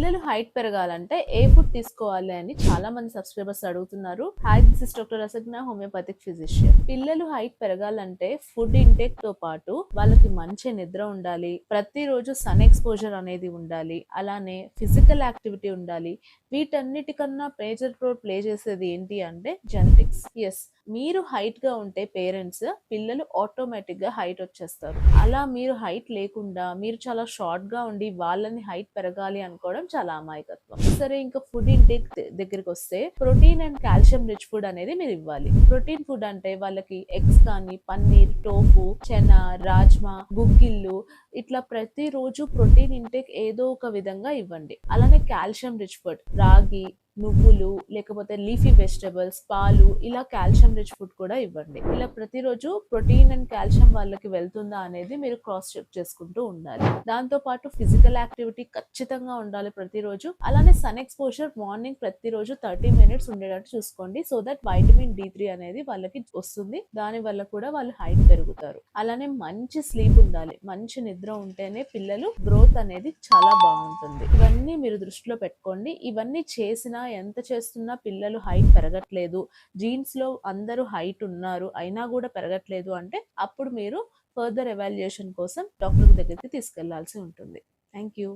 పిల్లలు హైట్ పెరగాలంటే ఏ ఫుడ్ తీసుకోవాలి అని చాలా మంది సబ్స్క్రైబర్స్ అడుగుతున్నారు. Hi, this is doctor Rasagna, homoeopathic physician. పిల్లలు హైట్ పెరగాలంటే ఫుడ్ ఇంటేక్ తో పాటు వాళ్ళకి మంచి నిద్ర ఉండాలి, ప్రతిరోజు సన్ ఎక్స్పోజర్ అనేది ఉండాలి, అలానే ఫిజికల్ యాక్టివిటీ ఉండాలి. వీటన్నిటికన్నా మేజర్ రోల్ ప్లే చేసేది ఏంటి అంటే జెనెటిక్స్. ఎస్, మీరు హైట్ గా ఉంటే పేరెంట్స్ పిల్లలు ఆటోమేటిక్ గా హైట్ వచ్చేస్తారు. అలా మీరు హైట్ లేకుండా మీరు చాలా షార్ట్ గా ఉండి వాళ్ళని హైట్ పెరగాలి అనుకోవడం చాలా అమాయకత్వం. సరే, ఇంకా ఫుడ్ ఇంటేక్ దగ్గరికి వస్తే protein and calcium rich food అనేది మీరు ఇవ్వాలి. ప్రోటీన్ ఫుడ్ అంటే వాళ్ళకి ఎగ్స్ కానీ, పన్నీర్, టోఫు, చెనా, రాజ్మా, గుగ్గిళ్ళు, ఇట్లా ప్రతిరోజు ప్రోటీన్ ఇంటేక్ ఏదో ఒక విధంగా ఇవ్వండి. అలానే కాల్షియం రిచ్ ఫుడ్ రాగి, నువ్వులు, లేకపోతే లీఫీ వెజిటబుల్స్, పాలు, ఇలా కాల్షియం రిచ్ ఫుడ్ కూడా ఇవ్వండి. ఇలా ప్రతిరోజు ప్రోటీన్ అండ్ కాల్షియం వాళ్ళకి వెళ్తుందా అనేది మీరు క్రాస్ చెక్ చేసుకుంటూ ఉండాలి. దాంతో పాటు ఫిజికల్ యాక్టివిటీ ఖచ్చితంగా ఉండాలి ప్రతిరోజు. అలానే సన్ ఎక్స్పోజర్ మార్నింగ్ ప్రతిరోజు 30 minutes ఉండేటట్టు చూసుకోండి. సో దట్ వైటమిన్ D3 అనేది వాళ్ళకి వస్తుంది. దాని వల్ల కూడా వాళ్ళు హైట్ పెరుగుతారు. అలానే మంచి స్లీప్ ఉండాలి. మంచి నిద్ర ఉంటేనే పిల్లలు గ్రోత్ అనేది చాలా బాగుంటుంది. ఇవన్నీ మీరు దృష్టిలో పెట్టుకోండి. ఇవన్నీ చేసినా ఎంత చేస్తున్నా పిల్లలు హైట్ పెరగట్లేదు, జీన్స్ లో అందరూ హైట్ ఉన్నారు అయినా కూడా పెరగట్లేదు అంటే అప్పుడు మీరు ఫర్దర్ ఎవాల్యుయేషన్ కోసం డాక్టర్ దగ్గరికి తీసుకెళ్లాల్సి ఉంటుంది. Thank you.